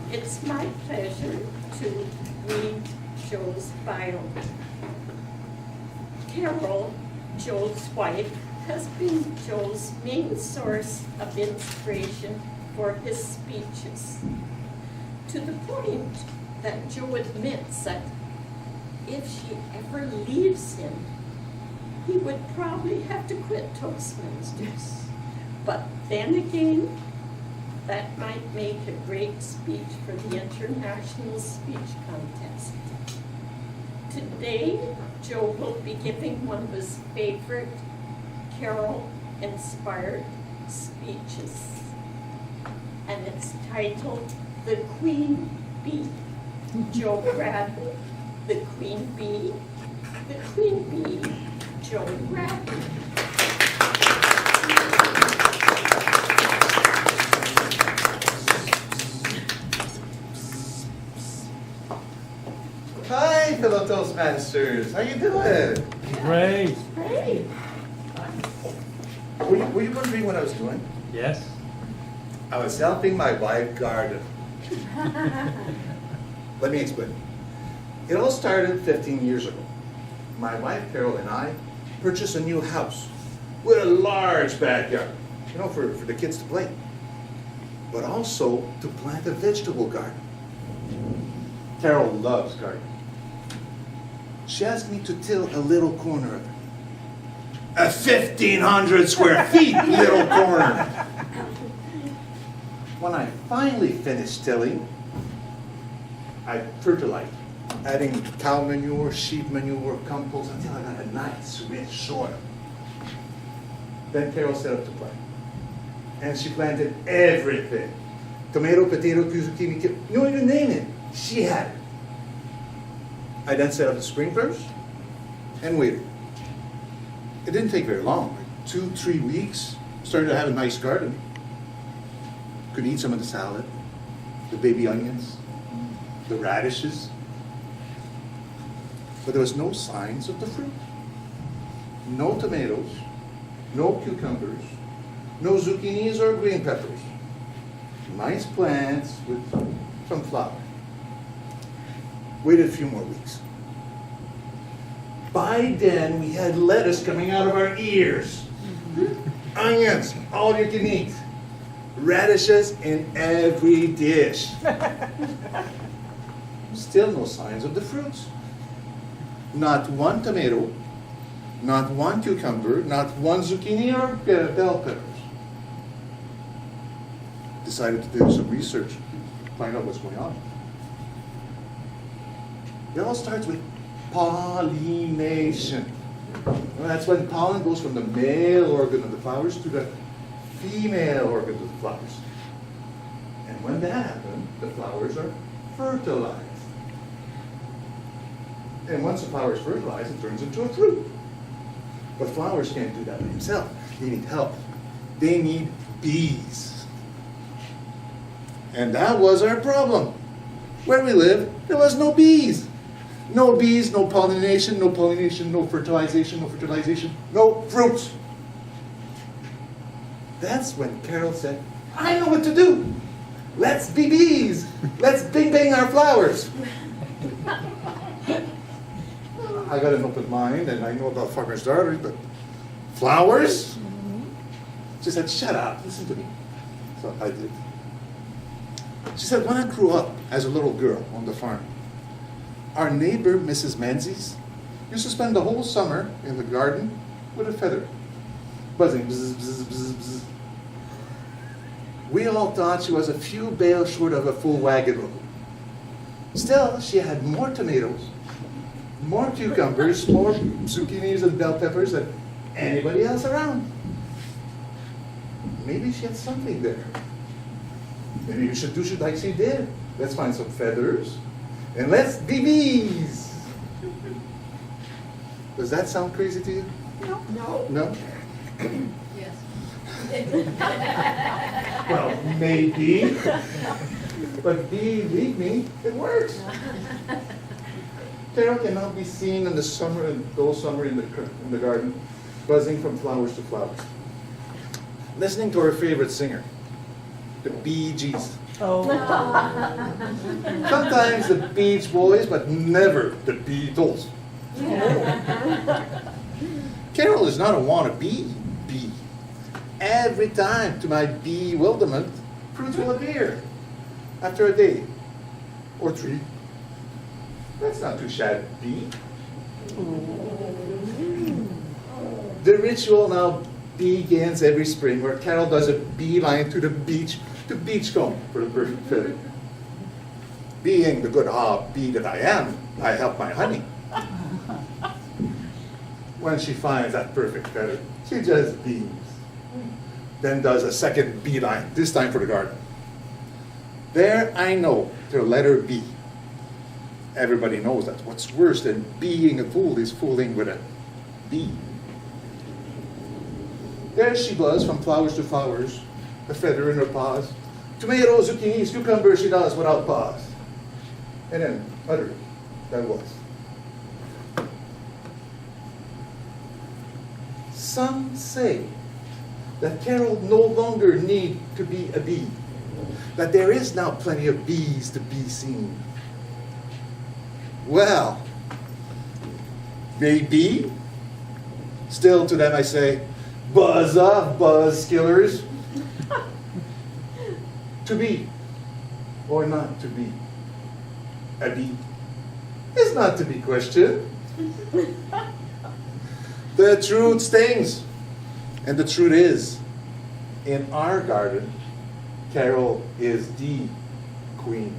It's my pleasure to read Joe's bio. Carol, Joe's wife, has been Joe's main source of inspiration for his speeches, to the point that Joe admits that if she ever leaves him, he would probably have to quit Toastmasters. But then again, that might make a great speech for the International Speech Contest. Today, Joe will be giving one of his favorite Carol-inspired speeches. And it's titled, The Queen Bee. Joe Bradley, the Queen Bee, the Queen Bee, Joe Bradley. Hi, fellow Toastmasters. How you doing? Great. Great. Were you wondering what I was doing? Yes. I was helping my wife garden. Let me explain. It all started 15 years ago. My wife Carol and I purchased a new house with a large backyard, for the kids to play, but also to plant a vegetable garden. Carol loves gardening. She asked me to till a little corner of it. A 1,500 square feet little corner. When I finally finished tilling, I fertilized, adding cow manure, sheep manure, compost, until I got a nice, rich soil. Then Carol set up to plant. And she planted everything. Tomato, potato, zucchini, you name it, she had it. I then set up the sprinklers and waited. It didn't take very long, like 2-3 weeks. Started to have a nice garden. Could eat some of the salad, the baby onions, the radishes. But there was no signs of the fruit. No tomatoes, no cucumbers, no zucchinis or green peppers. Nice plants with some flower. Waited a few more weeks. By then, we had lettuce coming out of our ears. Onions, all you can eat. Radishes in every dish. Still no signs of the fruits. Not one tomato, not one cucumber, not one zucchini or bell peppers. Decided to do some research, find out what's going on. It all starts with pollination. Well, that's when pollen goes from the male organ of the flowers to the female organ of the flowers. And when that happens, the flowers are fertilized. And once the flower is fertilized, it turns into a fruit. But flowers can't do that by themselves. They need help. They need bees. And that was our problem. Where we live, there was no bees. No bees, no pollination, no fertilization, no fruits. That's when Carol said, I know what to do. Let's be bees. Let's bing bang our flowers. I got an open mind and I know about farmer's daughters, but flowers? She said, shut up, listen to me. So I did. She said, when I grew up as a little girl on the farm, our neighbor, Mrs. Menzies, used to spend the whole summer in the garden with a feather, buzzing, bzz, bzz, bzz, bzz. We all thought she was a few bales short of a full wagon load. Still, she had more tomatoes, more cucumbers, more zucchinis and bell peppers than anybody else around. Maybe she had something there. Maybe we should do like she did. Let's find some feathers and let's be bees. Does that sound crazy to you? No. No. No? Yes. Well, maybe. But believe me, it works. Carol can now be seen in the summer and those summer in the garden, buzzing from flowers to flowers, listening to her favorite singer, the Bee Gees. Sometimes the Beach Boys, but never the Beatles. Carol is not a wannabe bee. Every time, to my bewilderment, fruits will appear after a day or 3. That's not too shabby. The ritual now begins every spring where Carol does a beeline to the beach to beachcomb for the perfect feather. Being the good bee that I am, I help my honey. When she finds that perfect feather, she just beams. Then does a second beeline, this time for the garden. There I know the letter B. Everybody knows that. What's worse than being a fool is fooling with a bee. There she buzzed from flowers to flowers, a feather in her paws. Tomatoes, zucchinis, cucumbers she does without pause. And then, uttered, that was. Some say that Carol no longer need to be a bee, that there is now plenty of bees to be seen. Well, maybe. Still to them I say, buzz off, buzzkillers. To be or not to be a bee is not to be questioned. The truth stings, and the truth is, in our garden, Carol is the queen.